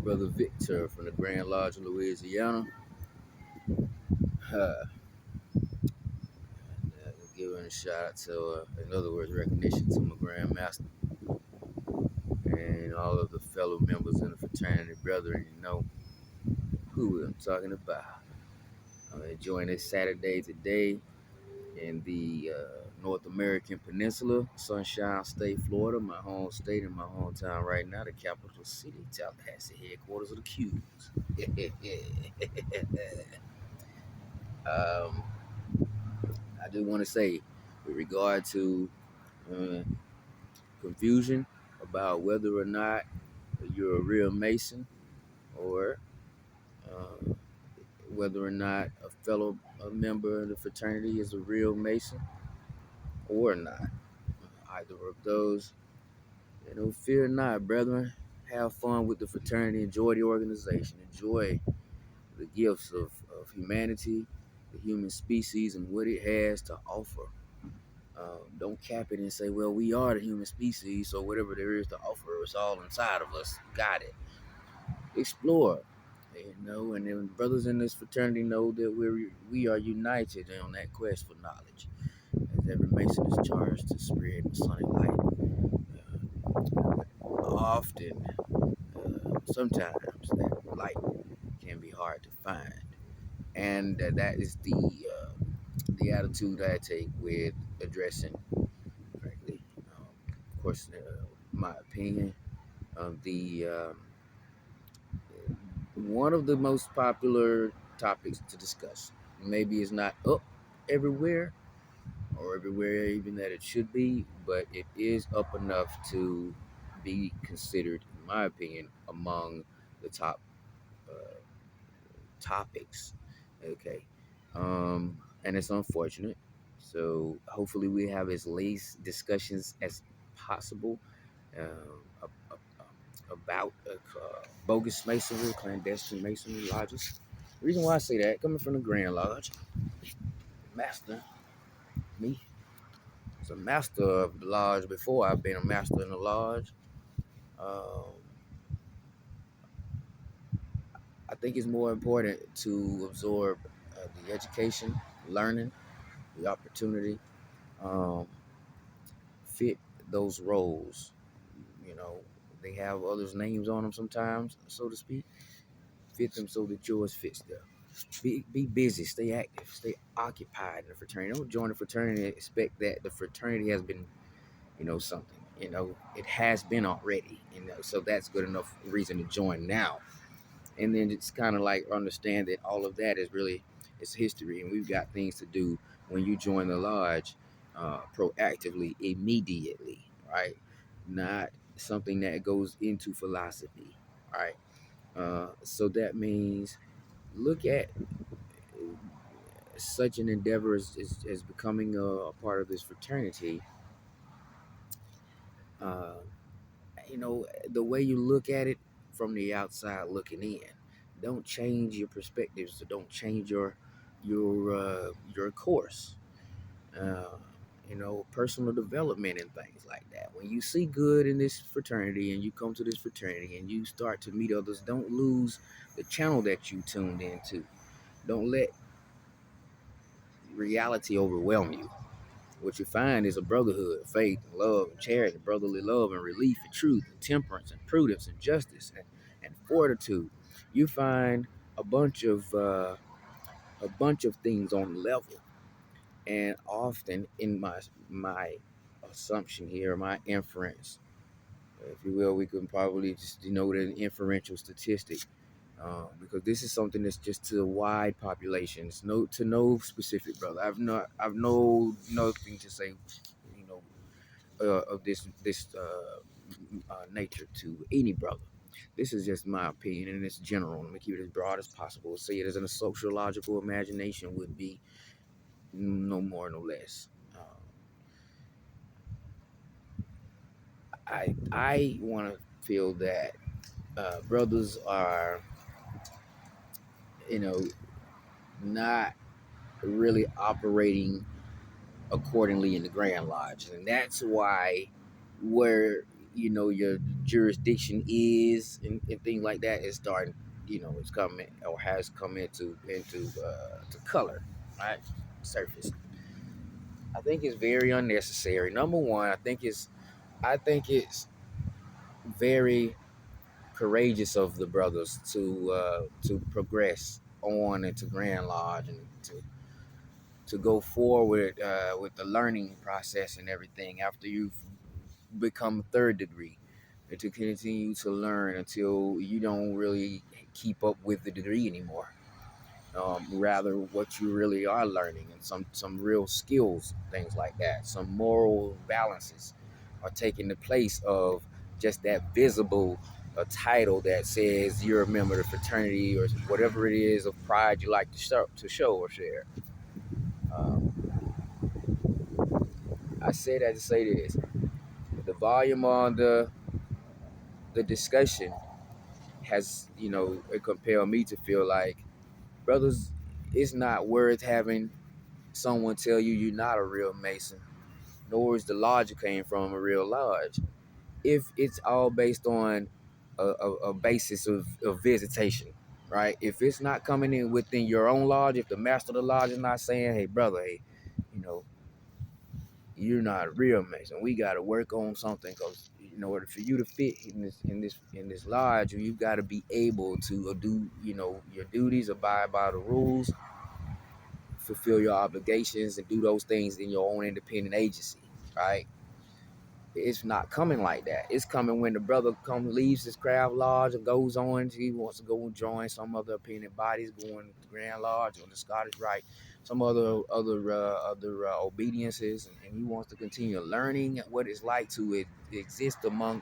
Brother Victor from the Grand Lodge of Louisiana. Uh, Giving a shout out to, in other words, recognition to my Grand Master and all of the fellow members in the fraternity, brethren. You know who I'm talking about. I'm enjoying this Saturday today in the North American Peninsula, Sunshine State, Florida, my home state and my hometown right now, the capital city, Tallahassee, headquarters of the Qs. um, I do want to say, with regard to uh, confusion about whether or not you're a real Mason or uh, whether or not a fellow member of the fraternity is a real Mason or not. Either of those, fear not, brethren. Have fun with the fraternity. Enjoy the organization. Enjoy the gifts of humanity, the human species, and what it has to offer. Don't cap it and say, well, we are the human species, so whatever there is to offer, it's all inside of us. Got it. Explore. And then brothers in this fraternity know that we are united on that quest for knowledge. As every Mason is charged to spread Masonic light. Often, sometimes that light can be hard to find, and that is the attitude I take with addressing, frankly, of course, my opinion of the one of the most popular topics to discuss. Maybe it's not up everywhere or everywhere even that it should be, but it is up enough to be considered, in my opinion, among the top uh, topics. Okay, and it's unfortunate. So hopefully we have as least discussions as possible about bogus masonry, clandestine masonry lodges. The reason why I say that, coming from the Grand Lodge, master, me, was a master of the lodge before I've been a master in the lodge. Um, I think it's more important to absorb the education, learning, the opportunity, um, fit those roles. You know, they have others' names on them sometimes, so to speak. Fit them so that yours fits them. Be busy, stay active, stay occupied in the fraternity. Don't join the fraternity and expect that the fraternity has been, something. It has been already. So that's good enough reason to join now. And then it's kind of like understand that all of that is really it's history, and we've got things to do when you join the lodge proactively, immediately, right? Not something that goes into philosophy, right? So that means look at such an endeavor as becoming a part of this fraternity. Uh, the way you look at it from the outside looking in. Don't change your perspectives. So don't change your course. Uh, personal development and things like that. When you see good in this fraternity and you come to this fraternity and you start to meet others, don't lose the channel that you tuned into. Don't let reality overwhelm you. What you find is a brotherhood, faith, and love, and charity, brotherly love, and relief, and truth, and temperance, and prudence, and justice, and fortitude. You find a bunch of things on level, and often in my assumption here, my inference, if you will, we could probably just denote an inferential statistic. Because this is something that's just to a wide population. It's no specific brother. I've no nothing to say, you know, of this nature to any brother. This is just my opinion, and it's general. Let me keep it as broad as possible. Say it as in a sociological imagination would be, no more, no less. I want to feel that brothers are, you know, not really operating accordingly in the Grand Lodge, and that's why where your jurisdiction is, and things like that is starting, it's coming or has come into to color, right? Surface. I think it's very unnecessary. Number one, I think it's very courageous of the brothers to progress on into Grand Lodge and to go forward with the learning process and everything after you've become third degree, and to continue to learn until you don't really keep up with the degree anymore. Rather, what you really are learning and some real skills, things like that, some moral balances are taking the place of just that visible title that says you're a member of the fraternity or whatever it is of pride you like to show or share. Um, I say that to say this: the volume on the discussion has, it compelled me to feel like, brothers, it's not worth having someone tell you you're not a real Mason, nor is the lodge you came from a real lodge, if it's all based on a basis of visitation, right? If it's not coming in within your own lodge, if the master of the lodge is not saying, hey, brother, hey, you know, you're not a real Mason. We got to work on something because in order for you to fit in this lodge, you've got to be able to do your duties, abide by the rules, fulfill your obligations, and do those things in your own independent agency, right? It's not coming like that. It's coming when the brother leaves his craft lodge and goes on. He wants to go and join some other opinion bodies, going to the Grand Lodge or the Scottish Rite, some other obediences, and he wants to continue learning what it's like to exist among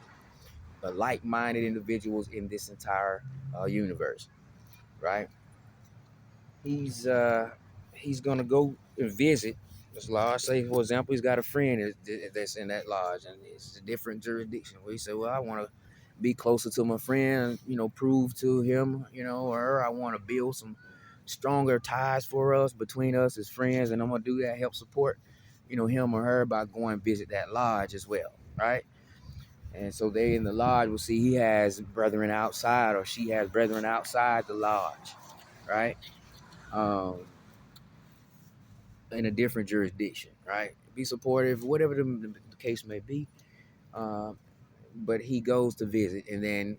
like-minded individuals in this entire universe, right? He's gonna go and visit this lodge. Say, for example, he's got a friend that's in that lodge, and it's a different jurisdiction. Where he said, "Well, I want to be closer to my friend. Prove to him, or her, I want to build some stronger ties for us between us as friends, and I'm gonna do that, help support, him or her by going and visit that lodge as well, right?" And so they in the lodge will see he has brethren outside, or she has brethren outside the lodge, right? Um, in a different jurisdiction, right? Be supportive, whatever the case may be. Um, but he goes to visit, and then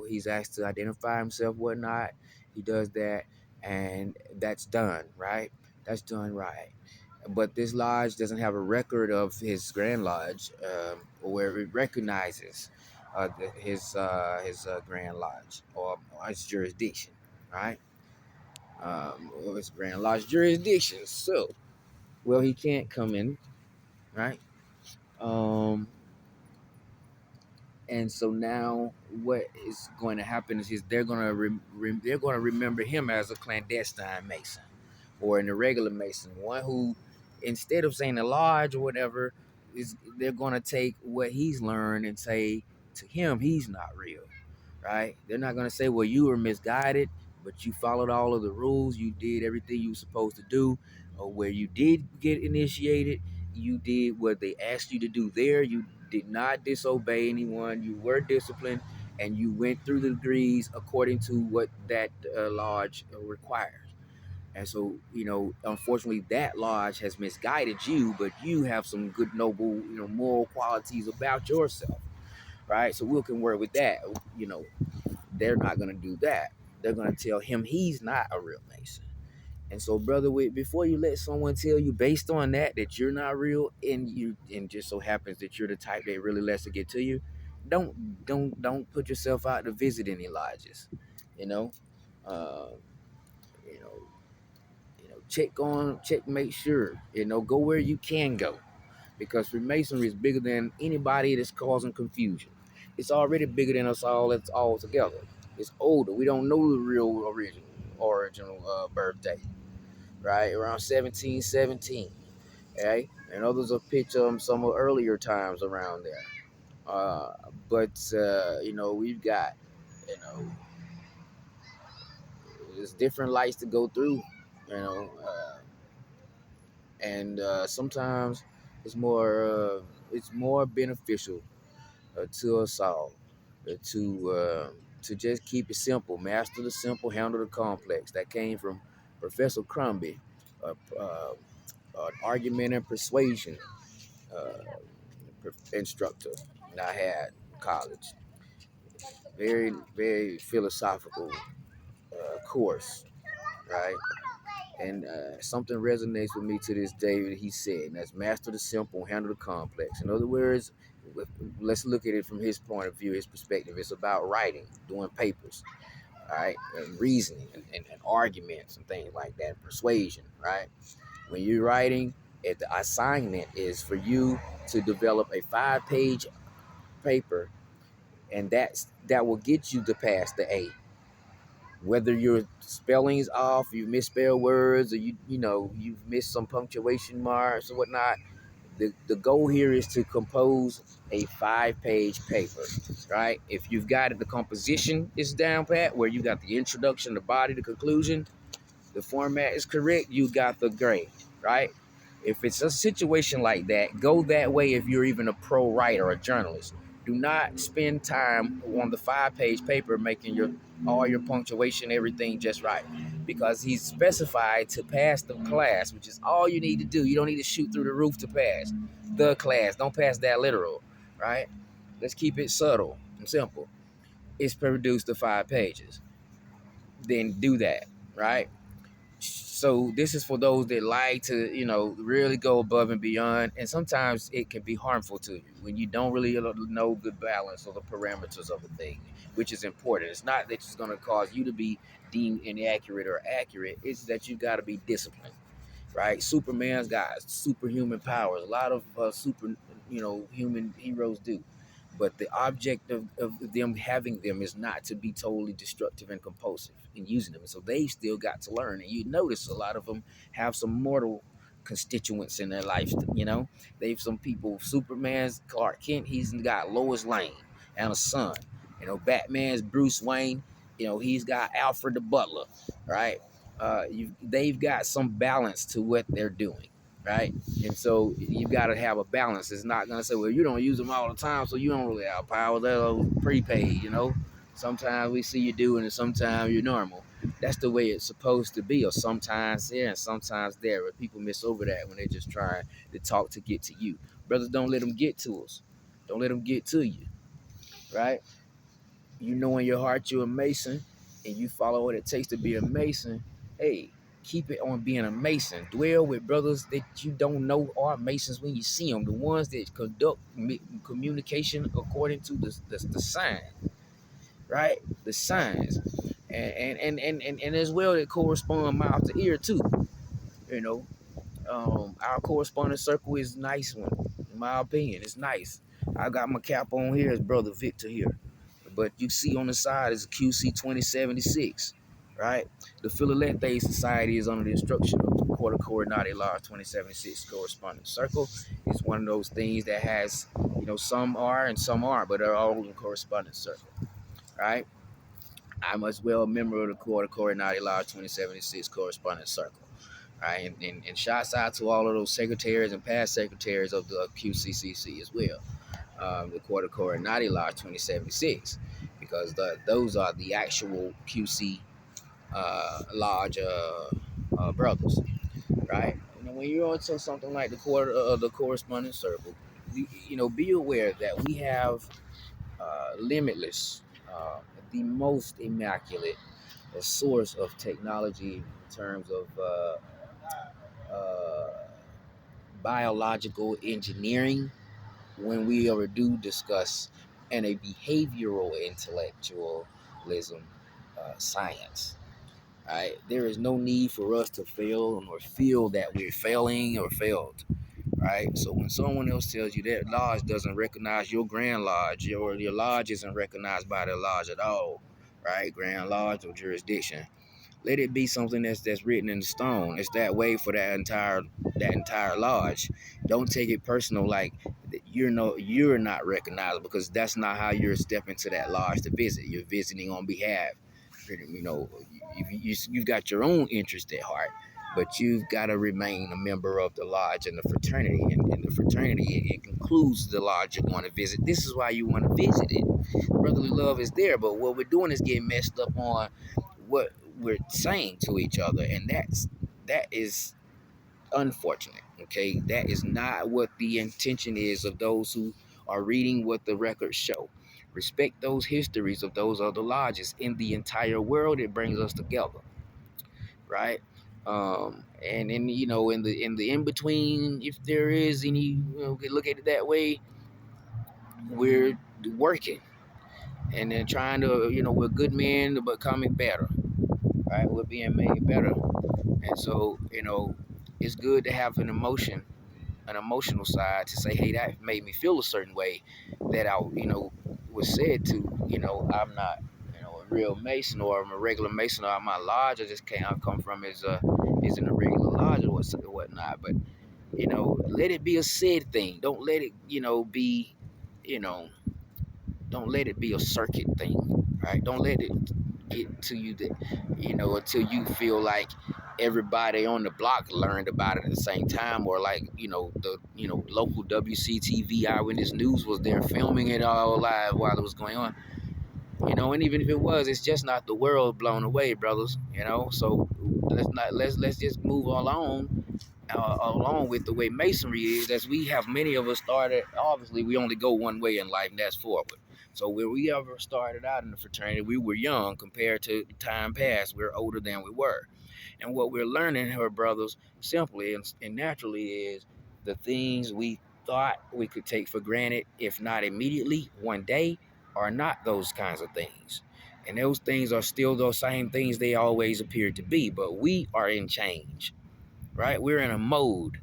he's asked to identify himself, whatnot. He does that, and that's done, right? That's done right. But this lodge doesn't have a record of his Grand Lodge, where it recognizes his Grand Lodge or his jurisdiction, right? Or his Grand Lodge jurisdiction. So, well, he can't come in, right? Um, and so now what is going to happen is they're going to they're going to remember him as a clandestine Mason or an irregular Mason, one who, instead of saying the lodge or whatever, is they're going to take what he's learned and say to him he's not real, right? They're not going to say, well, you were misguided, but you followed all of the rules. You did everything you were supposed to do. Or where you did get initiated, you did what they asked you to do there. You did not disobey anyone. You were disciplined, and you went through the degrees according to what that lodge requires. And so, unfortunately, that lodge has misguided you, but you have some good, noble, moral qualities about yourself, right? So we can work with that. They're not going to do that. They're going to tell him he's not a real Mason. And so, brother, before you let someone tell you based on that you're not real, and just so happens that you're the type that really lets it get to you, don't put yourself out to visit any lodges. You know, uh, you know, make sure. Go where you can go, because Freemasonry is bigger than anybody that's causing confusion. It's already bigger than us all. It's all together. It's older. We don't know the real original birth date, right? Around 1717, okay? And others have picked some of earlier times around there. Uh, but we've got, you know, there's different lights to go through, and sometimes it's more beneficial to us all, to just keep it simple, master the simple, handle the complex. That came from Professor Crombie, an argument and persuasion uh, instructor that I had in college. Very, very philosophical course, right? And something resonates with me to this day that he said, and that's master the simple, handle the complex. In other words, let's look at it from his point of view, his perspective. It's about writing, doing papers, all right, and reasoning and arguments and things like that, persuasion, right? When you're writing, the assignment is for you to develop a 5-page paper, and that will get you to pass the A. Whether your spelling's off, you misspell words, or you've missed some punctuation marks or whatnot, the goal here is to compose a 5-page paper, right? If you've got it, the composition is down pat, where you got the introduction, the body, the conclusion, the format is correct, you got the grade, right? If it's a situation like that, go that way if you're even a pro writer or a journalist. Do not spend time on the 5-page paper making all your punctuation, everything just right. Because he's specified to pass the class, which is all you need to do. You don't need to shoot through the roof to pass the class. Don't pass that literal, right? Let's keep it subtle and simple. It's produced the 5 pages. Then do that, right? So this is for those that like to, really go above and beyond. And sometimes it can be harmful to you when you don't really know the balance or the parameters of a thing, which is important. It's not that it's going to cause you to be deemed inaccurate or accurate. It's that you got to be disciplined, right? Superman's got superhuman powers. A lot of human heroes do. But the object of them having them is not to be totally destructive and compulsive in using them. So they still got to learn. And you notice a lot of them have some mortal constituents in their life. They've some people. Superman's Clark Kent. He's got Lois Lane and a son. Batman's Bruce Wayne. He's got Alfred the Butler. Right. They've got some balance to what they're doing, right? And so you got to have a balance. It's not gonna say, well, you don't use them all the time, so you don't really have power. They're prepaid. Sometimes we see you doing it, sometimes you're normal. That's the way it's supposed to be, or sometimes here and sometimes there. But people miss over that when they're just trying to talk to get to you. Brothers, don't let them get to us. Don't let them get to you, right? You know in your heart you're a Mason and you follow what it takes to be a Mason, hey, keep it on being a Mason. Dwell with brothers that you don't know are Masons when you see them, the ones that conduct communication according to the sign, right? The signs. And as well, they correspond mouth to ear too. You know, our corresponding circle is a nice one, in my opinion. It's nice. I got my cap on here as Brother Victor here. But you see on the side is QC 2076, right? The Philatete Society is under the instruction of the Quarter Coronati Law 2076 corresponding circle. It's one of those things that has, some are and some aren't, but they're all in corresponding circle, right? I'm as well a member of the Quarter Coronati Law 2076 corresponding circle. Right, and shouts out to all of those secretaries and past secretaries of the QCCC as well, the Quarter Coronati Law 2076, because those are the actual QC Lodge brothers, right? When you're onto something like the corresponding circle, be aware that we have limitless, the most immaculate source of technology in terms of uh, biological engineering when we ever do discuss and a behavioral intellectualism science. Right? There is no need for us to fail or feel that we're failing or failed. Right? So when someone else tells you that lodge doesn't recognize your Grand Lodge, your lodge isn't recognized by the lodge at all, right? Grand Lodge or jurisdiction, let it be something that's written in stone. It's that way for that entire lodge. Don't take it personal, like you're not recognized, because that's not how you're stepping to that lodge to visit. You're visiting on behalf. You've got your own interest at heart, but you've got to remain a member of the lodge and the fraternity. And the fraternity, it concludes the lodge you're going to visit. This is why you want to visit it. Brotherly love is there, but what we're doing is getting messed up on what we're saying to each other, and that is unfortunate. Okay, that is not what the intention is of those who are reading what the records show. Respect those histories of those other lodges in the entire world. It brings us together, right? And then in the in between, if there is any, look at it that way, we're working and then trying to, we're good men but becoming better, right? We're being made better, and so it's good to have an emotional side to say, hey, that made me feel a certain way that I, was said to, I'm not, a real Mason, or I'm a regular Mason, or I'm a lodge. I just can't I come from is in a regular lodge or whatnot. But, let it be a said thing. Don't let it, be, you know, don't let it be a circuit thing, right? Don't let it get to you that, until you feel like everybody on the block learned about it at the same time, or like, the, local WCTV Eyewitness News was there filming it all live while it was going on. And even if it was, it's just not the world blown away, brothers. So let's just move along with the way masonry is, as we have many of us started. Obviously, we only go one way in life, and that's forward. So when we ever started out in the fraternity, we were young compared to time past. We're older than we were. And what we're learning, her brothers, simply and naturally, is the things we thought we could take for granted, if not immediately, one day, are not those kinds of things. And those things are still those same things they always appeared to be, but we are in change, right? We're in a mode,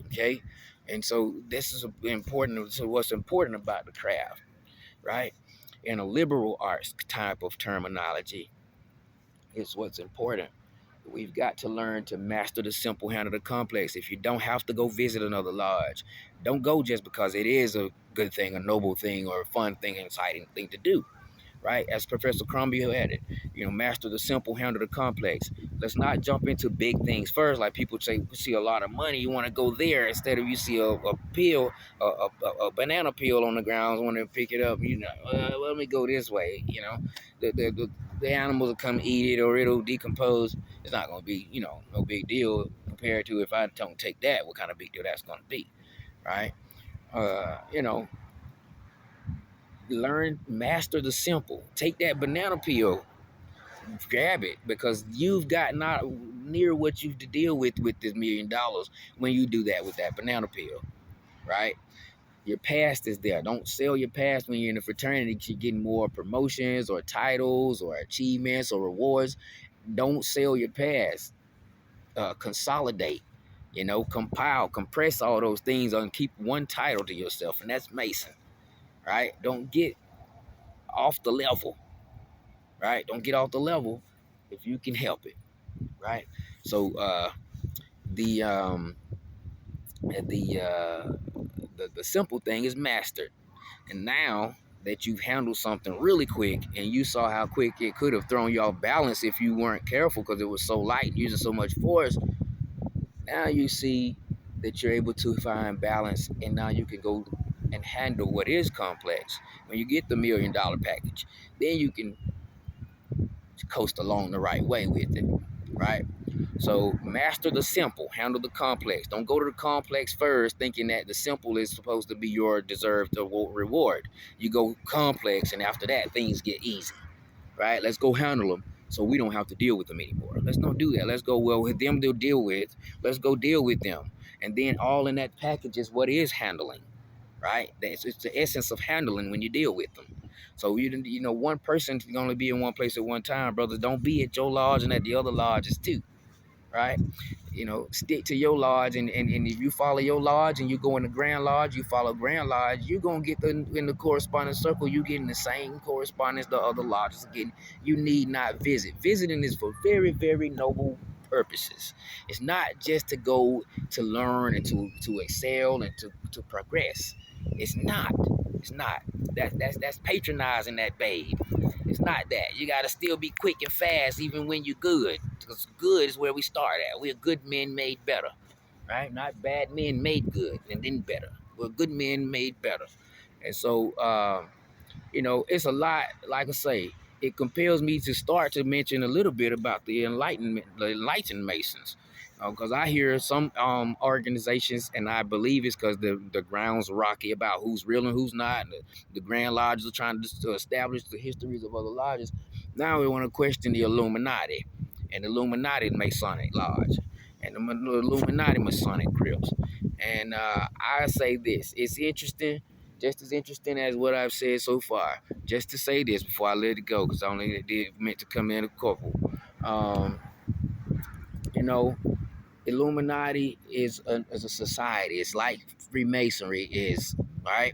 okay? And so this is important. So what's important about the craft, right? In a liberal arts type of terminology, is what's important. We've got to learn to master the simple, handle the complex. If you don't have to go visit another lodge, don't go just because it is a good thing, a noble thing, or a fun thing, an exciting thing to do, right? As Professor Crombie had it, master the simple, handle the complex. Let's not jump into big things first. Like people say, we see a lot of money, you want to go there instead of you see a peel, a banana peel on the ground, want to pick it up. Let me go this way. The animals will come eat it, or it'll decompose. It's not going to be, no big deal compared to if I don't take that. What kind of big deal that's going to be, right? Uh, you know, master the simple. Take that banana peel, grab it, because you've got not near what you have to deal with this $1,000,000 when you do that with that banana peel, right? Your past is there. Don't sell your past when you're in a fraternity. You're getting more promotions or titles or achievements or rewards. Don't sell your past. Consolidate, compile, compress all those things and keep one title to yourself, and that's Mason, right? Don't get off the level, right? Don't get off the level if you can help it, right? So the the the simple thing is mastered, and now that you've handled something really quick, and you saw how quick it could have thrown you off balance if you weren't careful because it was so light, using so much force. Now you see that you're able to find balance, and now you can go and handle what is complex. When you get the $1,000,000 package, then you can coast along the right way with it, right? So master the simple, handle the complex. Don't go to the complex first thinking that the simple is supposed to be your deserved reward. You go complex, and after that, things get easy, right? Let's go handle them so we don't have to deal with them anymore. Let's not do that. Let's go, well, with them to deal with. Let's go deal with them. And then all in that package is what is handling, right? It's the essence of handling when you deal with them. So, one person can only be in one place at one time, brothers. Don't be at your lodge and at the other lodges too, right? Stick to your lodge, and if you follow your lodge and you go in the Grand Lodge, you follow Grand Lodge, you're going to get in the correspondence circle, you getting the same correspondence the other lodges are getting. You need not visit. Visiting is for very, very noble purposes. It's not just to go to learn and to excel and to progress. It's not. That's patronizing that babe. It's not that. You got to still be quick and fast even when you're good. Because good is where we start at. We're good men made better, right? Not bad men made good and then better. We're good men made better. And so, it's a lot, like I say, it compels me to start to mention a little bit about the enlightened Masons. Because I hear some organizations, and I believe it's because the ground's rocky about who's real and who's not. And the Grand Lodges are trying to establish the histories of other lodges. Now we want to question the Illuminati and the Illuminati Masonic Lodge and the Illuminati Masonic Crypts. And I say this, it's interesting, just as interesting as what I've said so far. Just to say this before I let it go, because I only did meant to come in a couple. Um, you know, Illuminati is a society. It's like Freemasonry is, right?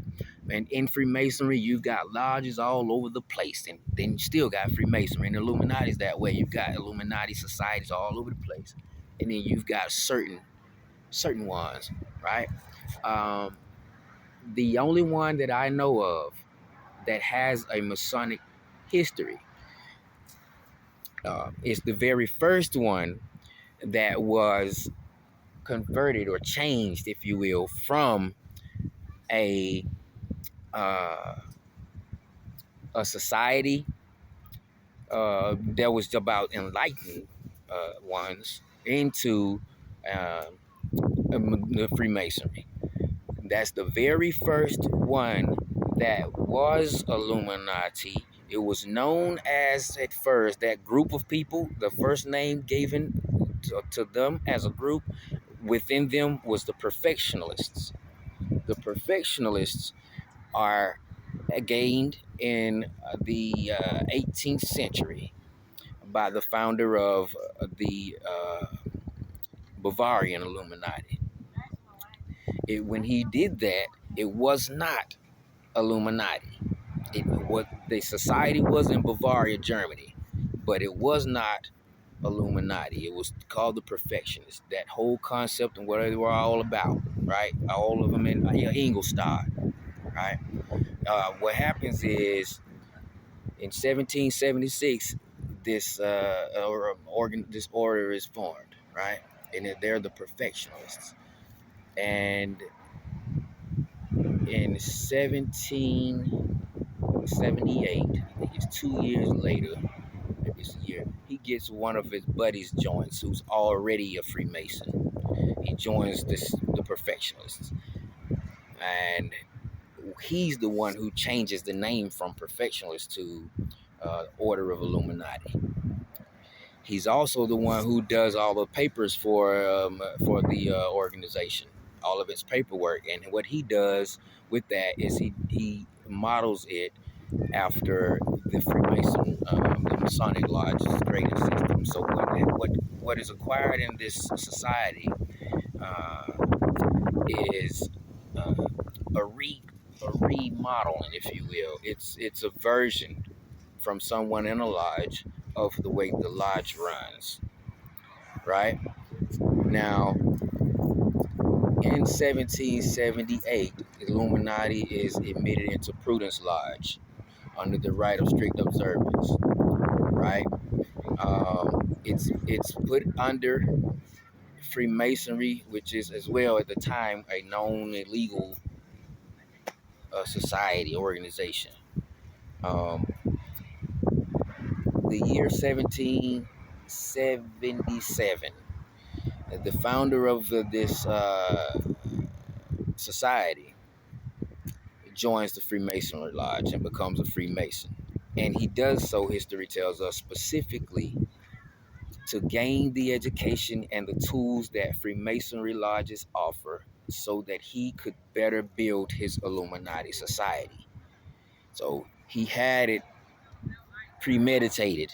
And in Freemasonry, you've got lodges all over the place, and then you still got Freemasonry. And Illuminati is that way. You've got Illuminati societies all over the place, and then you've got certain ones, right? Um, the only one that I know of that has a Masonic history is the very first one that was converted or changed, if you will, from a uh, a society that was about enlightened ones into uh, the Freemasonry. That's the very first one that was Illuminati. It was known as, at first, that group of people, the first name given to them as a group, within them was the Perfectionists. The Perfectionists are gained in the 18th century by the founder of the Bavarian Illuminati. When he did that, it was not Illuminati. What the society was in Bavaria, Germany, but it was not Illuminati. It was called the Perfectionists. That whole concept and what they were all about, right? All of them in Ingolstadt, right? What happens is in 1776, this this order is formed, right? And they're the Perfectionists. And in 1778, I think it's 2 years later, maybe it's a year, he gets one of his buddies joins who's already a Freemason. He joins the Perfectionists, and he's the one who changes the name from Perfectionists to Order of Illuminati. He's also the one who does all the papers for the organization, all of its paperwork. And what he does with that is he models it after the Freemason, the Masonic Lodge's grading system. So what is acquired in this society uh, is a remodeling, if you will. It's a version from someone in a lodge of the way the lodge runs, right? Now, in 1778, Illuminati is admitted into Prudence Lodge under the right of strict observance, right? It's put under Freemasonry, which is as well at the time a known illegal society organization. Um, the year 1777, the founder of this society joins the Freemasonry Lodge and becomes a Freemason. And he does so, history tells us, specifically to gain the education and the tools that Freemasonry lodges offer so that he could better build his Illuminati society. So he had it premeditated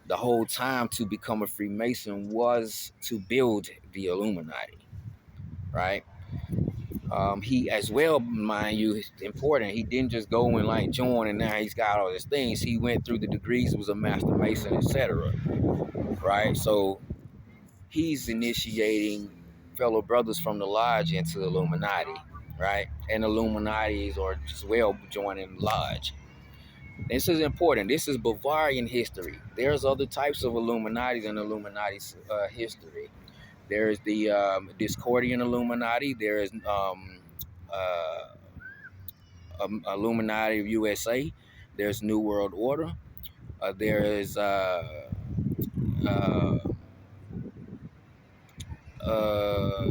the whole time. To become a Freemason was to build the Illuminati, right? He as well, mind you, it's important. He didn't just go and like join and now he's got all these things. He went through the degrees, was a master mason, etc. Right? So he's initiating fellow brothers from the lodge into the Illuminati, right? And Illuminatis are as well joining the lodge. This is important. This is Bavarian history. There's other types of Illuminati in Illuminati's history. There's the Discordian Illuminati. There is uh, Illuminati of USA. There's New World Order. There is uh, uh,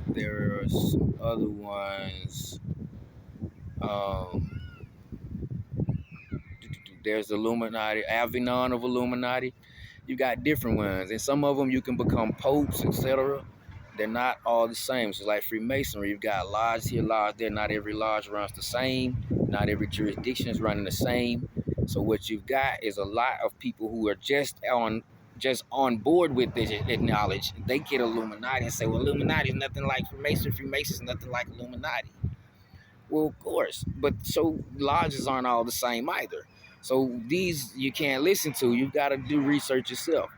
there's other ones. Um, there's Illuminati, Avinon of Illuminati. You got different ones, and some of them you can become popes, etc. They're not all the same. So like Freemasonry, you've got lodges here, lodge there. Not every lodge runs the same. Not every jurisdiction is running the same. So what you've got is a lot of people who are just on board with this knowledge. They get Illuminati and say, well, Illuminati is nothing like Freemasonry. Freemasonry is nothing like Illuminati. Well, of course, but so lodges aren't all the same either. So these you can't listen to. You've got to do research yourself.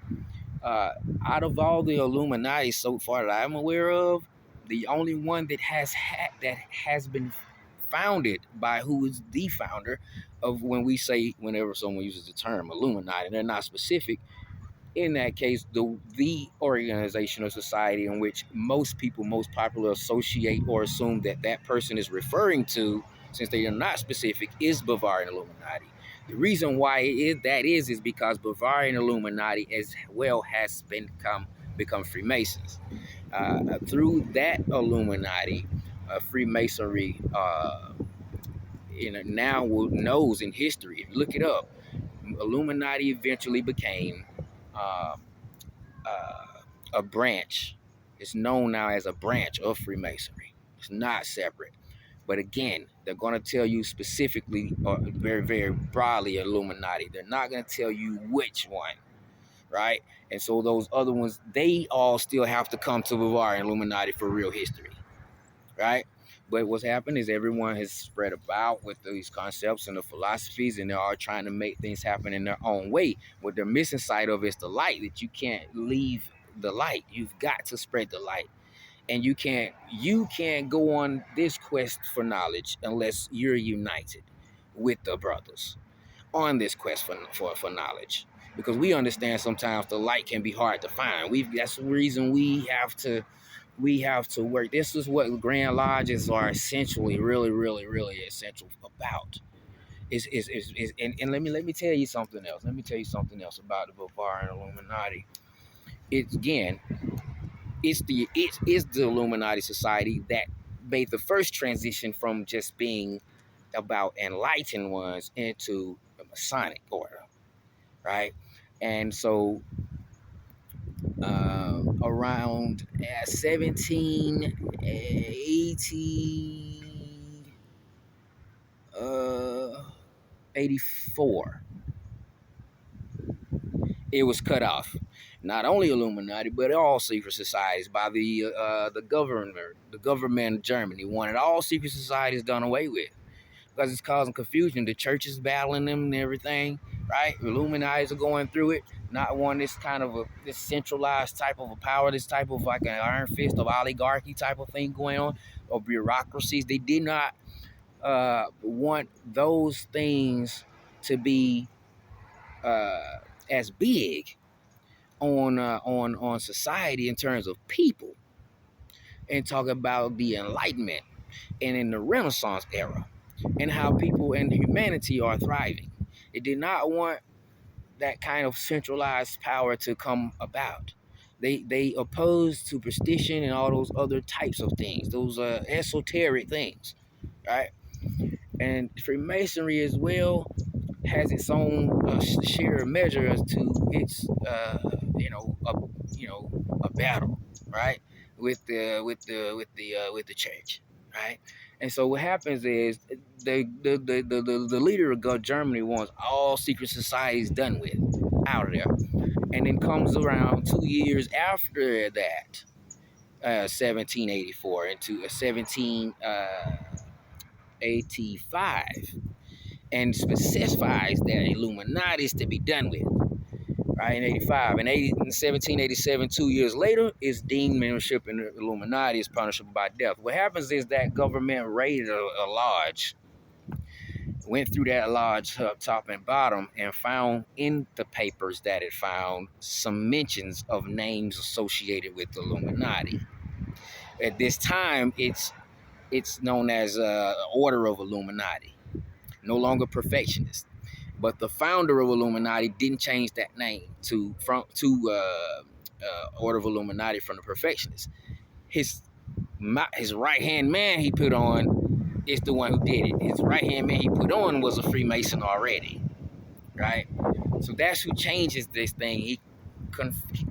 Uh, Out of all the Illuminati so far that I'm aware of, the only one that has been founded by who is the founder of when we say whenever someone uses the term Illuminati, they're not specific. In that case, the organization or society in which most people most popular associate or assume that that person is referring to, since they are not specific, is Bavarian Illuminati. The reason why that is because Bavarian Illuminati as well has become Freemasons. Through that Illuminati, Freemasonry, now knows in history. If you look it up, Illuminati eventually became uh, uh, a branch. It's known now as a branch of Freemasonry. It's not separate. But again, they're going to tell you specifically, or very, very broadly, Illuminati. They're not going to tell you which one, right? And so those other ones, they all still have to come to Bavarian Illuminati for real history, right? But what's happened is everyone has spread about with these concepts and the philosophies, and they are trying to make things happen in their own way. What they're missing sight of is the light, that you can't leave the light. You've got to spread the light. And you can't go on this quest for knowledge unless you're united with the brothers on this quest for knowledge. Because we understand sometimes the light can be hard to find. That's the reason we have to work. This is what Grand Lodges are essentially, really, really, really essential about. And let me tell you something else. Let me tell you something else about the Bavarian Illuminati. It's again, it is the Illuminati society that made the first transition from just being about enlightened ones into the Masonic order, right? And so around 1784, it was cut off. Not only Illuminati, but all secret societies by the government of Germany wanted all secret societies done away with because it's causing confusion. The church is battling them and everything, right? Illuminati are going through it, not wanting this kind of this centralized type of a power, this type of like an iron fist of oligarchy type of thing going on, or bureaucracies. They did not want those things to be as big on society in terms of people, and talk about the Enlightenment and in the Renaissance era and how people and humanity are thriving. It did not want that kind of centralized power to come about. They opposed superstition and all those other types of things, those esoteric things, right? And Freemasonry as well has its own sheer measure as to its a battle, right, with the church, right. And so what happens is the leader of Germany wants all secret societies done with, out of there. And then comes around 2 years after that, 1784 into 1785, and specifies that Illuminati is to be done with, right, in 85. In 1787, 2 years later, is deemed membership in the Illuminati is punishable by death. What happens is that government raided a lodge went through that lodge top and bottom and found in the papers that it found some mentions of names associated with the Illuminati. At this time, it's known as Order of Illuminati, no longer Perfectionist. But the founder of Illuminati didn't change that name to Order of Illuminati from the Perfectionists. His his right hand man he put on is the one who did it. His right hand man he put on was a Freemason already, right? So that's who changes this thing. He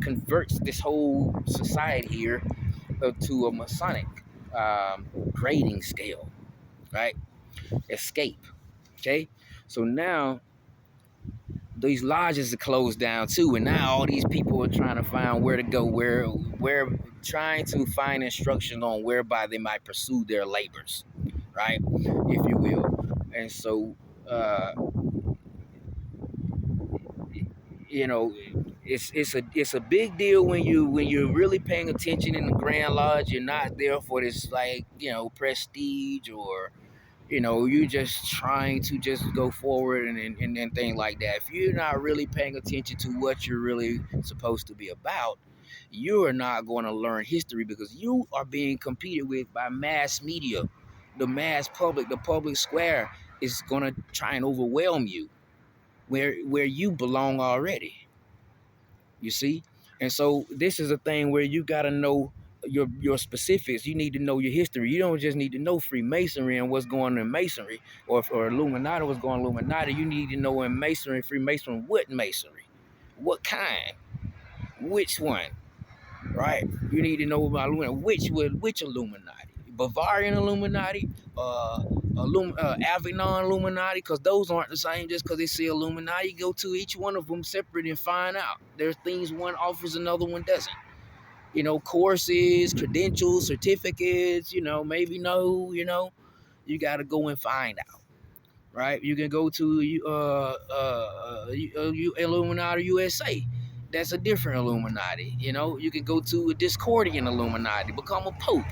converts this whole society here to a Masonic grading scale, right? Escape. Okay, so now these lodges are closed down too, and now all these people are trying to find where to go, where trying to find instruction on whereby they might pursue their labors, right, if you will. And so, you know, it's a big deal when you're really paying attention in the Grand Lodge. You're not there for this like prestige or you just trying to just go forward and things like that. If you're not really paying attention to what you're really supposed to be about, you are not going to learn history because you are being competed with by mass media. The mass public, the public square is going to try and overwhelm you where you belong already. You see? And so this is a thing where you got to know your specifics. You need to know your history. You don't just need to know Freemasonry and what's going on in Masonry or Illuminati, what's going on in Illuminati. You need to know in Masonry, Freemasonry, what Masonry, what kind, which one, right? You need to know about Illuminati, which Illuminati, Bavarian Illuminati, Avignon Illuminati, because those aren't the same just because they say Illuminati. You go to each one of them separate and find out. There's things one offers, another one doesn't. Courses, credentials, certificates, maybe no, you got to go and find out. Right? You can go to Illuminati USA. That's a different Illuminati. You can go to a Discordian Illuminati, become a pope.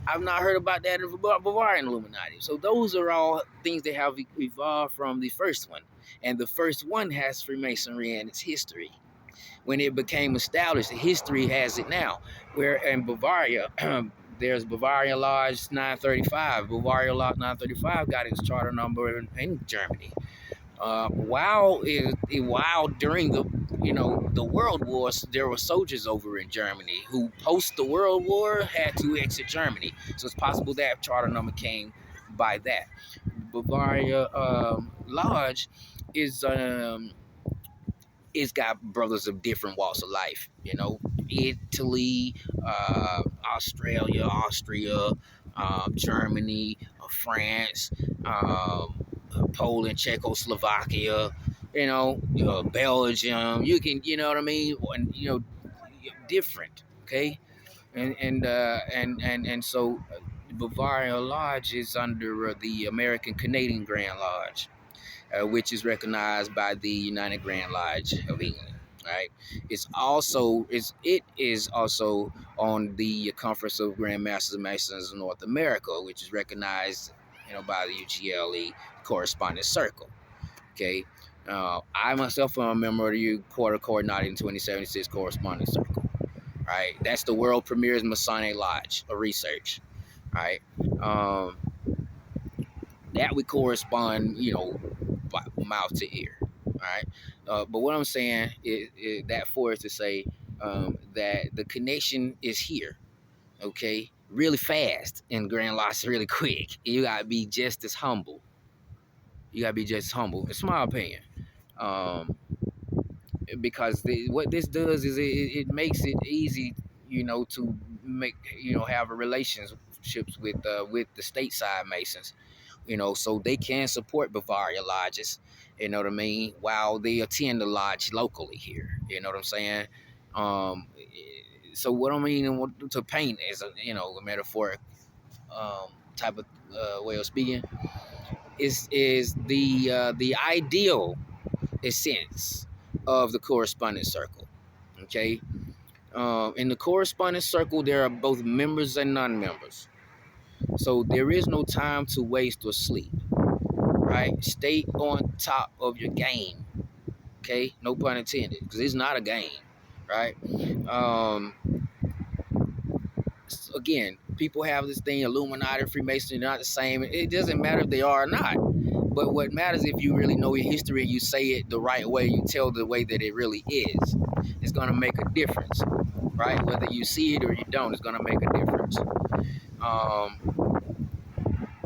I've not heard about that in Bavarian Illuminati. So those are all things that have evolved from the first one. And the first one has Freemasonry and its history. When it became established, the history has it now. Where in Bavaria, there's Bavarian Lodge 935. Bavarian Lodge 935 got its charter number in Germany. While during the World Wars, there were soldiers over in Germany who, post the World War, had to exit Germany. So it's possible that charter number came by that. Bavaria Lodge is it's got brothers of different walks of life. Italy, Australia, Austria, Germany, France, Poland, Czechoslovakia, Belgium. You can, what I mean, and different. Okay, and so Bavaria Lodge is under the American Canadian Grand Lodge. Which is recognized by the United Grand Lodge of England. Right? It is also on the Conference of Grand Masters of Masons of North America, which is recognized, by the UGLE Correspondence Circle. Okay, I myself am a member of the Quarter Coordinating 2076 Correspondence Circle. Right, that's the world premier's Masonic Lodge of research. Right, that would correspond, mouth to ear. All right. But what I'm saying is that for us to say that the connection is here. Okay. Really fast and Grand Lodge really quick. You got to be just as humble. It's my opinion. Because what this does is it makes it easy, to make, have a relationships with the stateside Masons. So they can support Bavaria lodges, you know what I mean, while they attend the lodge locally here, you know what I'm saying? So what I mean to paint is a metaphoric type of way of speaking is the ideal essence of the correspondence circle. Okay, in the correspondence circle, there are both members and non-members. So there is no time to waste or sleep. right? Stay on top of your game, okay? No pun intended, because it's not a game, right? Um, Again, people have this thing, Illuminati, Freemasonry, not the same. It doesn't matter if they are or not. But what matters if you really know your history and you say it the right way, you tell the way that it really is. It's going to make a difference, right? Whether you see it or you don't, it's going to make a difference.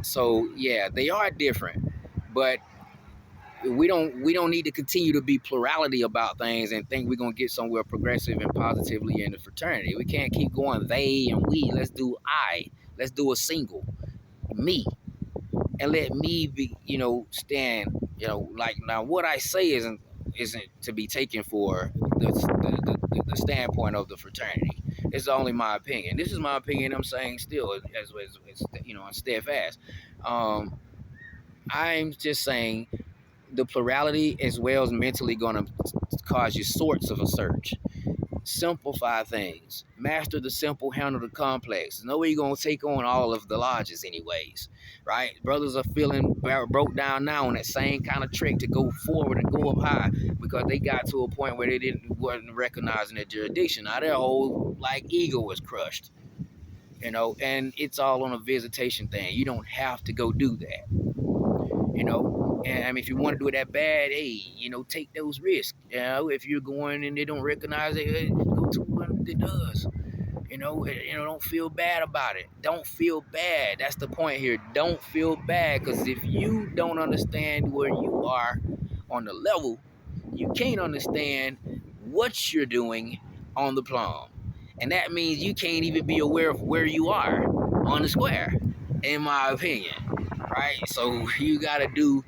So yeah, they are different, but we don't need to continue to be plurality about things and think we're gonna get somewhere progressive and positively in the fraternity. We can't keep going they and we. Let's do I. Let's do a single me, and let me be. Stand. Like now, what I say isn't to be taken for the standpoint of the fraternity. It's only my opinion. This is my opinion. I'm saying still as I'm steadfast. Um, I'm just saying the plurality as well is mentally going to cause you sorts of a search. Simplify things. Master the simple, handle the complex. No way you're going to take on all of the lodges anyways, right? Brothers are feeling broke down now on that same kind of trick to go forward and go up high because they got to a point where they wasn't recognizing their jurisdiction. Now their whole ego was crushed, and it's all on a visitation thing. You don't have to go do that. And I mean, if you want to do it that bad, hey, take those risks. If you're going and they don't recognize it, hey, go to one that does. Don't feel bad about it. Don't feel bad. That's the point here. Don't feel bad, because if you don't understand where you are on the level, you can't understand what you're doing on the plumb. And that means you can't even be aware of where you are on the square, in my opinion. Right? So you got to do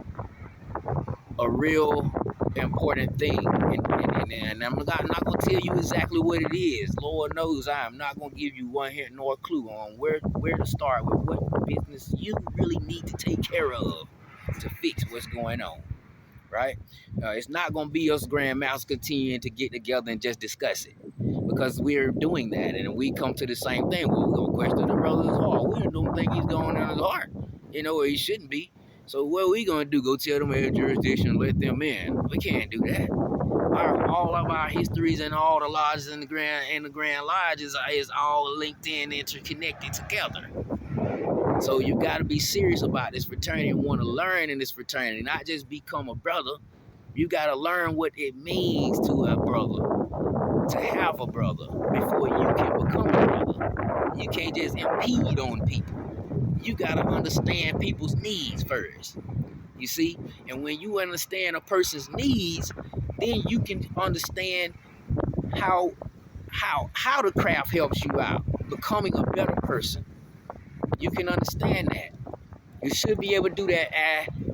a real important thing, and I'm not going to tell you exactly what it is. Lord knows I am not going to give you one hint nor a clue on where to start with what business you really need to take care of to fix what's going on, right? It's not going to be us grandmasters continuing to get together and just discuss it, because we're doing that and we come to the same thing. Well, we're going to question the brother's heart. We don't think he's going in his heart, or he shouldn't be. So what we gonna do? Go tell them their jurisdiction, let them in? We can't do that. All of our histories and all the lodges in the Grand Lodge is all linked in, interconnected together. So you got to be serious about this fraternity and want to learn in this fraternity, not just become a brother. You got to learn what it means to a brother, to have a brother, before you can become a brother. You can't just impede on people. You got to understand people's needs first. You see? And when you understand a person's needs, then you can understand how the craft helps you out, becoming a better person. You can understand that. You should be able to do that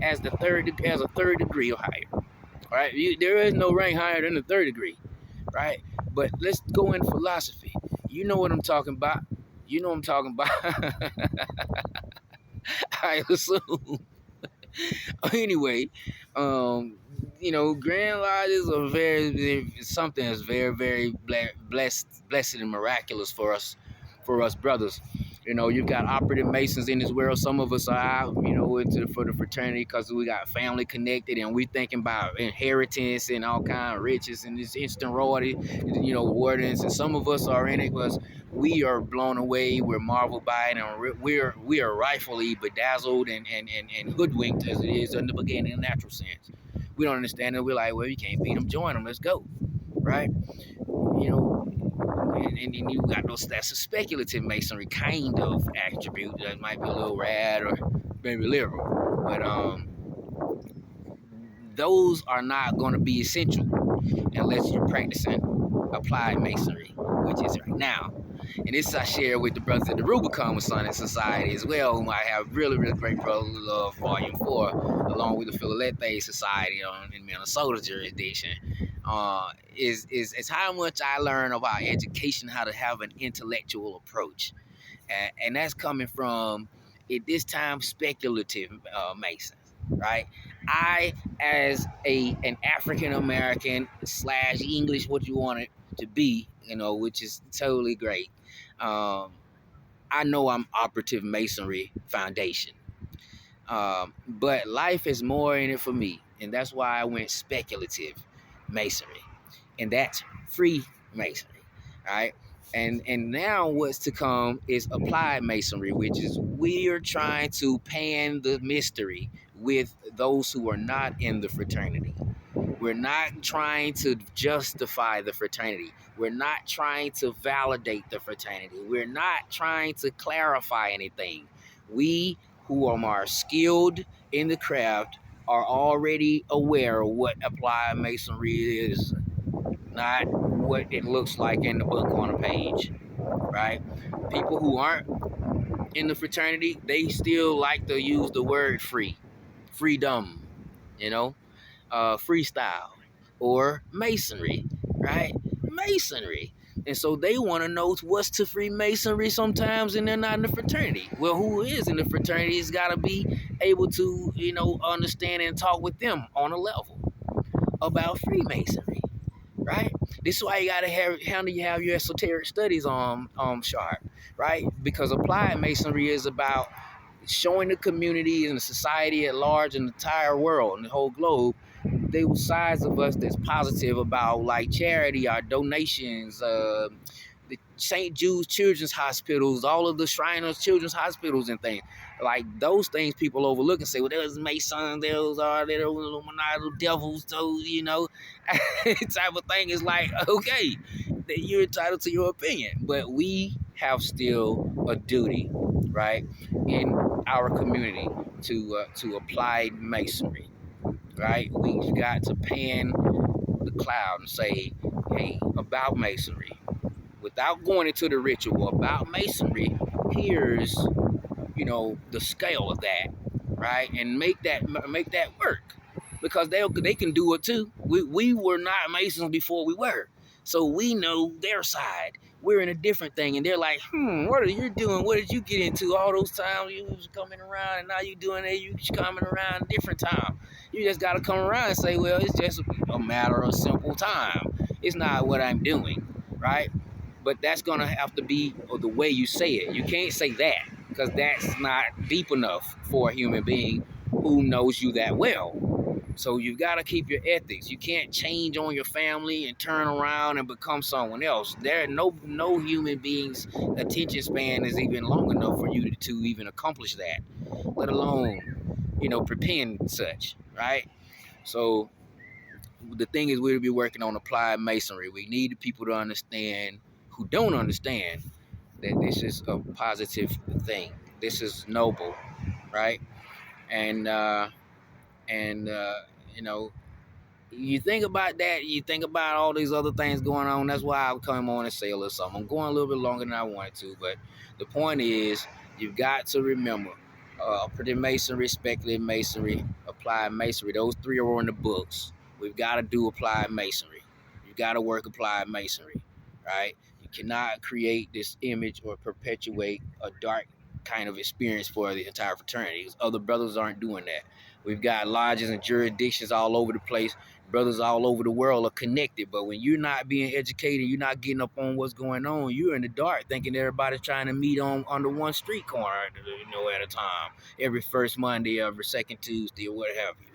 as a third degree or higher. All right? There is no rank higher than the third degree, right? But let's go in philosophy. You know what I'm talking about. You know what I'm talking about. I assume. Anyway, Grand Lodges are something that's very, very blessed and miraculous for us brothers. You've got operative Masons in this world. Some of us are out, for the fraternity because we got family connected and we thinking about inheritance and all kind of riches and this instant royalty, wardens. And some of us are in it because we are blown away, we're marveled by it, and we are rightfully bedazzled and hoodwinked, as it is in the beginning in a natural sense. We don't understand it. We're like, well, you can't beat them, join them, let's go, right? And you got that's a speculative masonry kind of attribute that might be a little rad or maybe liberal, but those are not going to be essential unless you're practicing applied masonry, which is right now. And this I share with the brothers at the Rubicon Masonic Society as well, whom I have really, really great brotherly love, Volume 4, along with the Philalethe Society in Minnesota jurisdiction. Is how much I learn about education, how to have an intellectual approach. And that's coming from, at this time, speculative Masons, right? I, as an African American / English, what you want it to be, which is totally great. I know I'm operative Masonry foundation. But life is more in it for me, and that's why I went speculative masonry, and that's free masonry. All right. And now what's to come is applied masonry, which is we're trying to pan the mystery with those who are not in the fraternity. We're not trying to justify the fraternity. We're not trying to validate the fraternity. We're not trying to clarify anything. We who are more skilled in the craft are already aware of what applied masonry is, not what it looks like in the book on a page, right? People who aren't in the fraternity, they still like to use the word free, freedom, you know, freestyle or masonry, right? Masonry. And so they want to know what's to Freemasonry sometimes, and they're not in the fraternity. Well, who is in the fraternity has got to be able to, understand and talk with them on a level about Freemasonry, right? This is why you gotta have your esoteric studies on sharp, right? Because applied masonry is about showing the community and the society at large and the entire world and the whole globe the sides of us that's positive about like charity, our donations, the St. Jude's Children's Hospitals, all of the Shriners Children's Hospitals and things. Like those things people overlook and say, well, there's Masons, those are little Illuminati devils, so, type of thing is like, okay, that you're entitled to your opinion. But we have still a duty, right, in our community to apply masonry, right? We've got to pan the cloud and say, hey, about masonry without going into the ritual about masonry, here's the scale of that, right? And make that work, because they can do it too. We were not Masons before we were, so we know their side. We're in a different thing, and they're like, what are you doing? What did you get into all those times you was coming around, and now you doing it? You coming around a different time. You just got to come around and say, well, it's just a matter of simple time. It's not what I'm doing, right? But that's going to have to be the way you say it. You can't say that, because that's not deep enough for a human being who knows you that well. So you've got to keep your ethics. You can't change on your family and turn around and become someone else. There are no human being's attention span is even long enough for you to even accomplish that, let alone, pretend such, right? So the thing is, we'll be working on applied masonry. We need the people to understand who don't understand that this is a positive thing. This is noble, right? And and you know, you think about that. You think about all these other things going on. That's why I come on and say a little something. I'm going a little bit longer than I wanted to, but the point is, you've got to remember, pretty masonry, speculative masonry, applied masonry. Those three are in the books. We've got to do applied masonry. You've got to work applied masonry, right? You cannot create this image or perpetuate a dark kind of experience for the entire fraternity, because other brothers aren't doing that. We've got lodges and jurisdictions all over the place. Brothers all over the world are connected, but when you're not being educated, you're not getting up on what's going on, you're in the dark thinking everybody's trying to meet on under one street corner, at a time, every first Monday, every second Tuesday, or what have you,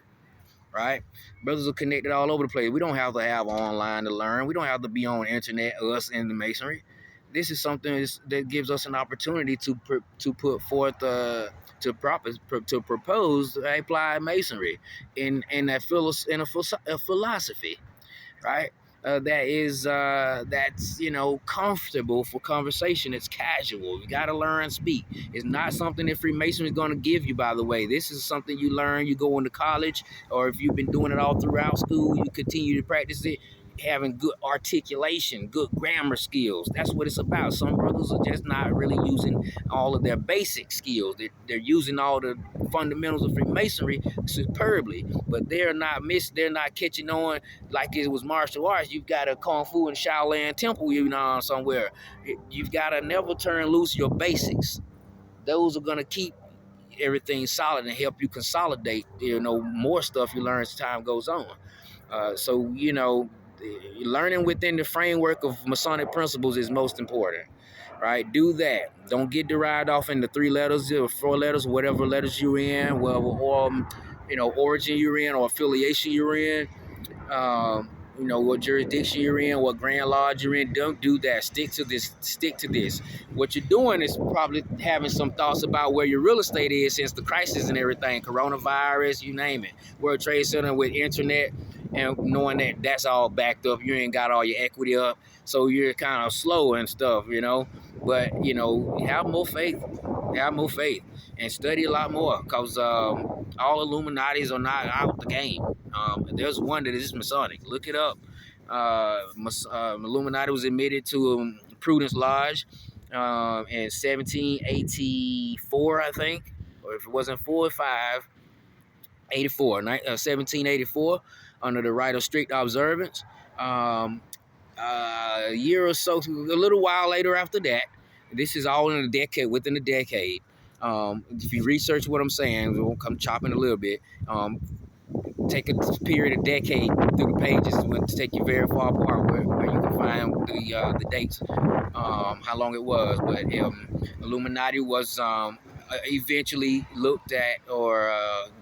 right? Brothers are connected all over the place. We don't have to have online to learn. We don't have to be on the internet, us in the masonry. This is something that gives us an opportunity to put forth to propose applied masonry in a philosophy, right? That's comfortable for conversation. It's casual. You got to learn and speak. It's not something that Freemasonry is going to give you. By the way, this is something you learn. You go into college, or if you've been doing it all throughout school, you continue to practice it. Having good articulation, good grammar skills. That's what it's about. Some brothers are just not really using all of their basic skills. They're using all the fundamentals of Freemasonry superbly, but they're not catching on like it was martial arts. You've got a Kung Fu and Shaolin temple, somewhere. You've got to never turn loose your basics. Those are going to keep everything solid and help you consolidate, more stuff you learn as time goes on. So, learning within the framework of Masonic principles is most important, right? Do that. Don't get derived off into 3 letters or 4 letters, whatever letters you're in, well, or origin you're in or affiliation you're in. um, what jurisdiction you're in, what grand lodge you're in. Don't do that. Stick to this. Stick to this. What you're doing is probably having some thoughts about where your real estate is since the crisis and everything, coronavirus, you name it. World Trade Center with internet, and knowing that that's all backed up. You ain't got all your equity up, so you're kind of slow and stuff, But have more faith. Have more faith and study a lot more, because all Illuminatis are not out the game. There's one that is Masonic. Look it up. Illuminati was admitted to Prudence Lodge in 1784, I think, or if it wasn't 4 or 5, 1784, under the right of strict observance. A year or so, a little while later after that, this is all in a decade, within a decade. If you research what I'm saying, we'll come chopping a little bit. Take a period of decade through the pages to take you very far apart where you can find the dates, how long it was. But Illuminati was eventually looked at or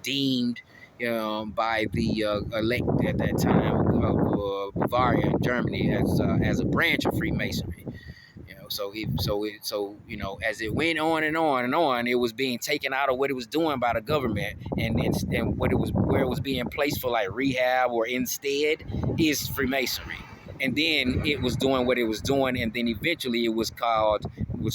deemed by the elect at that time of Bavaria, Germany, as a branch of Freemasonry. As it went on and on and on, it was being taken out of what it was doing by the government, and where it was being placed for like rehab or instead is Freemasonry. And then it was doing what it was doing, and then eventually it was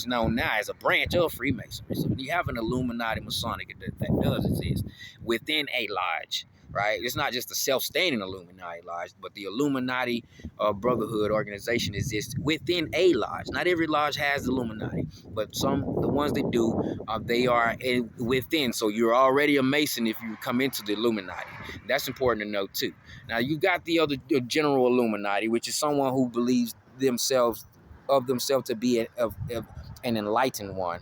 known now as a branch of Freemasonry. So when you have an Illuminati Masonic that does exist within a lodge, right? It's not just a self-standing Illuminati lodge, but the Illuminati Brotherhood organization exists within a lodge. Not every lodge has the Illuminati, but the ones that do, they are within. So you're already a Mason if you come into the Illuminati. That's important to know too. Now you got the other general Illuminati, which is someone who believes themselves to be an enlightened one,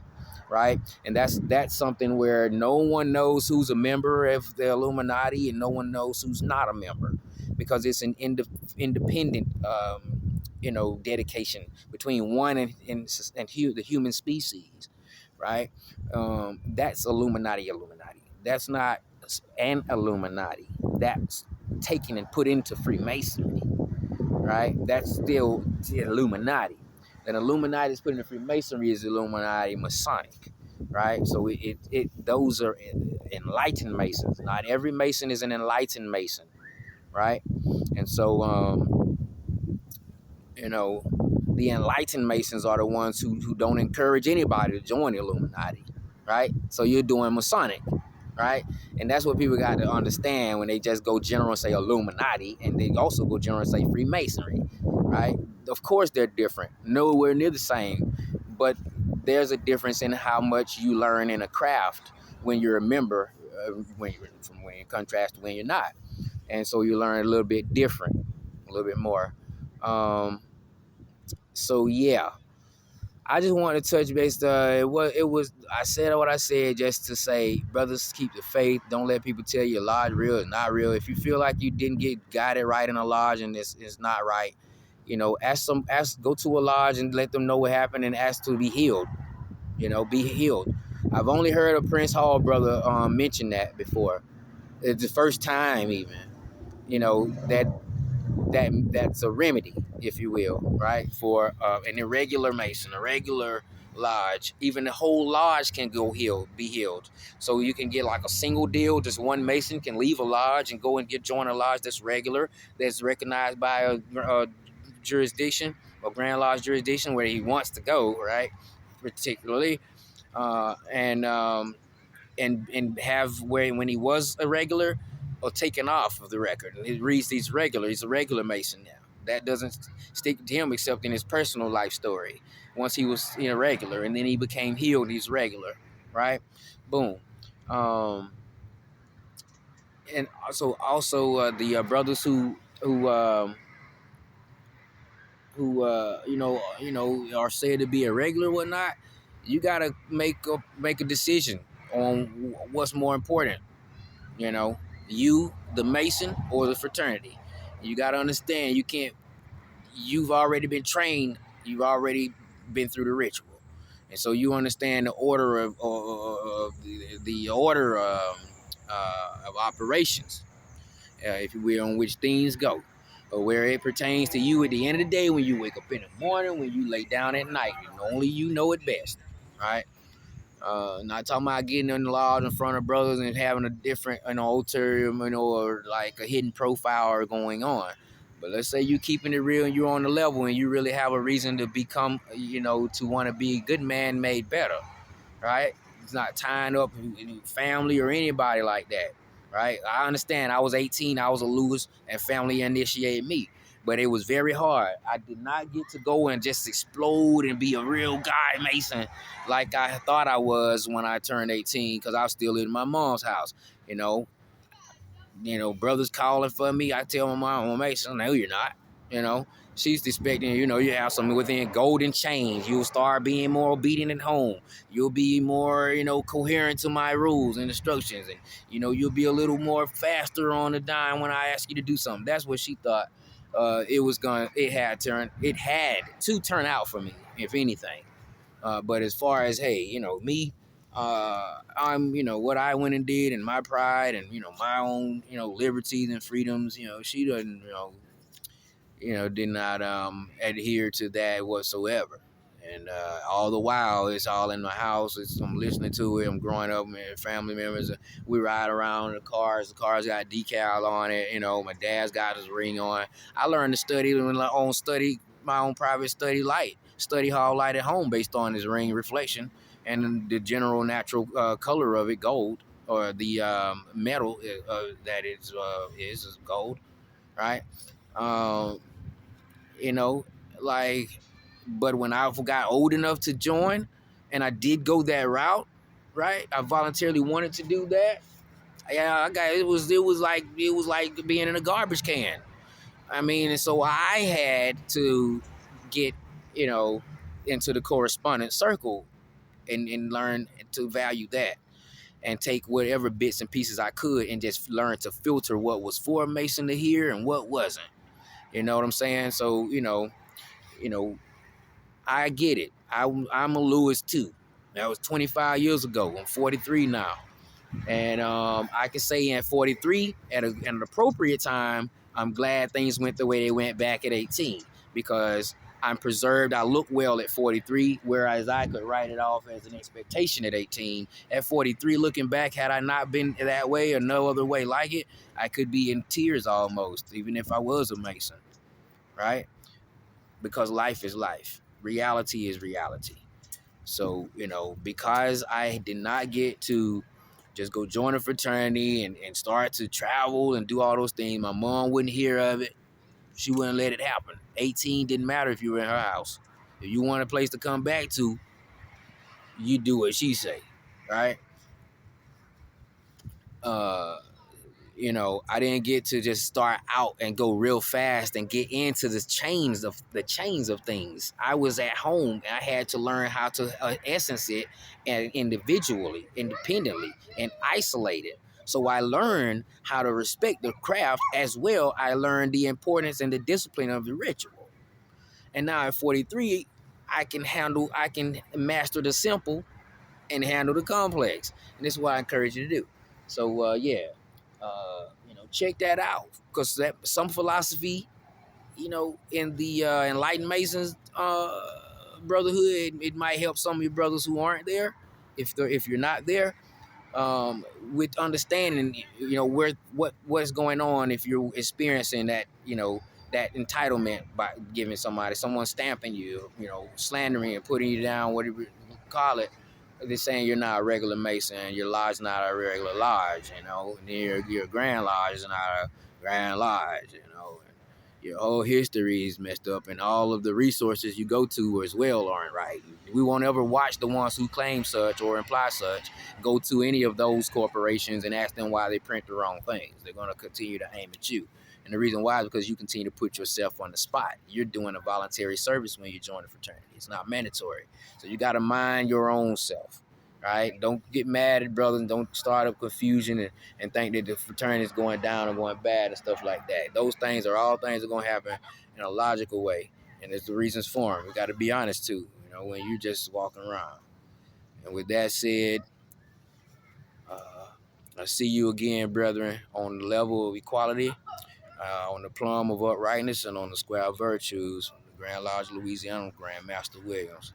right? And that's something where no one knows who's a member of the Illuminati and no one knows who's not a member, because it's an independent dedication between one and the human species, right? That's Illuminati. That's not an Illuminati. That's taken and put into Freemasonry, right? That's still the Illuminati. An Illuminati is put into Freemasonry is Illuminati Masonic, right? So those are enlightened Masons. Not every Mason is an enlightened Mason, right? And so the enlightened Masons are the ones who don't encourage anybody to join the Illuminati, right? So you're doing Masonic, right? And that's what people got to understand when they just go general and say Illuminati, and they also go general and say Freemasonry, right? Of course they're different, nowhere near the same, but there's a difference in how much you learn in a craft when you're a member, when in contrast to when you're not. And so you learn a little bit different, a little bit more. So yeah, I just wanted to touch base. It was. I said what I said just to say, brothers, keep the faith. Don't let people tell you a lodge real is not real. If you feel like you didn't get guided right in a lodge and it's not right, go to a lodge and let them know what happened and ask to be healed. Be healed. I've only heard a Prince Hall brother mention that before. It's the first time even. That's a remedy, if you will, right? For an irregular Mason, a regular lodge, even the whole lodge can be healed. So you can get like a single deal, just one Mason can leave a lodge and go and join a lodge that's regular, that's recognized by a jurisdiction or Grand Lodge jurisdiction where he wants to go, right? Particularly, and have where when he was a regular or taken off of the record. And it reads he's a regular Mason now. That doesn't stick to him except in his personal life story. Once he was regular and then he became healed, he's regular, right? Boom. And also the brothers who are said to be irregular, whatnot. You gotta make a decision on what's more important. You, the Mason, or the fraternity. You got to understand, you've already been trained. You've already been through the ritual. And so you understand the order of, the order of operations, if you will, on which things go, or where it pertains to you at the end of the day, when you wake up in the morning, when you lay down at night, and only you know it best, right? Not talking about getting in the laws in front of brothers and having a different, ulterior, or like a hidden profile going on. But let's say you keeping it real and you're on the level and you really have a reason to become, to want to be a good man made better, right? It's not tying up family or anybody like that, right? I understand. I was 18, I was a Lewis, and family initiated me, but it was very hard. I did not get to go and just explode and be a real guy Mason like I thought I was when I turned 18, because I was still in my mom's house. You know, brothers calling for me. I tell my mom, "Well, Mason, no, you're not." You know, she's expecting, you have something within golden chains. You'll start being more obedient at home. You'll be more, coherent to my rules and instructions. And, you'll be a little more faster on the dime when I ask you to do something. That's what she thought it had to turn out for me, if anything. But as far as, hey, me, I'm, what I went and did, and my pride, and my own, liberties and freedoms. She doesn't, did not adhere to that whatsoever. And all the while, it's all in the house. I'm listening to it. I'm growing up, and family members. We ride around in the cars. The cars got decal on it. My dad's got his ring on. I learned to study my own private study hall light at home, based on his ring reflection and the general natural color of it, gold, or the metal that is gold, right? Um, you know, like, but when I got old enough to join, and I did go that route, right? I voluntarily wanted to do that. Yeah, it was like being in a garbage can. I mean, and so I had to get, you know, into the correspondence circle, and learn to value that, and take whatever bits and pieces I could, and just learn to filter what was for Mason to hear and what wasn't. You know what I'm saying? So, you know, I get it. I'm a Lewis too. That was 25 years ago. I'm 43 now. And I can say at 43, at an appropriate time, I'm glad things went the way they went back at 18, because I'm preserved. I look well at 43, whereas I could write it off as an expectation at 18. At 43, looking back, had I not been that way or no other way like it, I could be in tears almost, even if I was a Mason, right? Because life is life. Reality is reality. So, because I did not get to just go join a fraternity and start to travel and do all those things, my mom wouldn't hear of it. She wouldn't let it happen. 18 didn't matter if you were in her house. If you want a place to come back to, you do what she say, right? Uh, I didn't get to just start out and go real fast and get into the chains of things. I was at home, and I had to learn how to essence it, and individually, independently, and isolate it. So I learned how to respect the craft as well. I learned the importance and the discipline of the ritual. And now at 43, I can master the simple and handle the complex. And this is what I encourage you to do. So check that out, because that some philosophy, in the Enlightened Masons brotherhood, it might help some of your brothers who aren't there, if you're not there, with understanding, where what's going on, if you're experiencing that, that entitlement by giving someone stamping you, slandering and putting you down, whatever you call it. They're saying you're not a regular Mason, your lodge not a regular lodge, and your Grand Lodge is not a Grand Lodge, your whole history is messed up, and all of the resources you go to as well aren't right. We won't ever watch the ones who claim such or imply such go to any of those corporations and ask them why they print the wrong things. They're going to continue to aim at you. And the reason why is because you continue to put yourself on the spot. You're doing a voluntary service when you join a fraternity. It's not mandatory. So you got to mind your own self, right? Don't get mad at brothers. Don't start up confusion and think that the fraternity is going down or going bad and stuff like that. Those things are all things that are going to happen in a logical way. And there's the reasons for them. We got to be honest too, when you're just walking around. And with that said, uh, I see you again, brethren, on the level of equality, on the plumb of uprightness, and on the square of virtues. Grand Lodge, Louisiana, Grand Master Williams.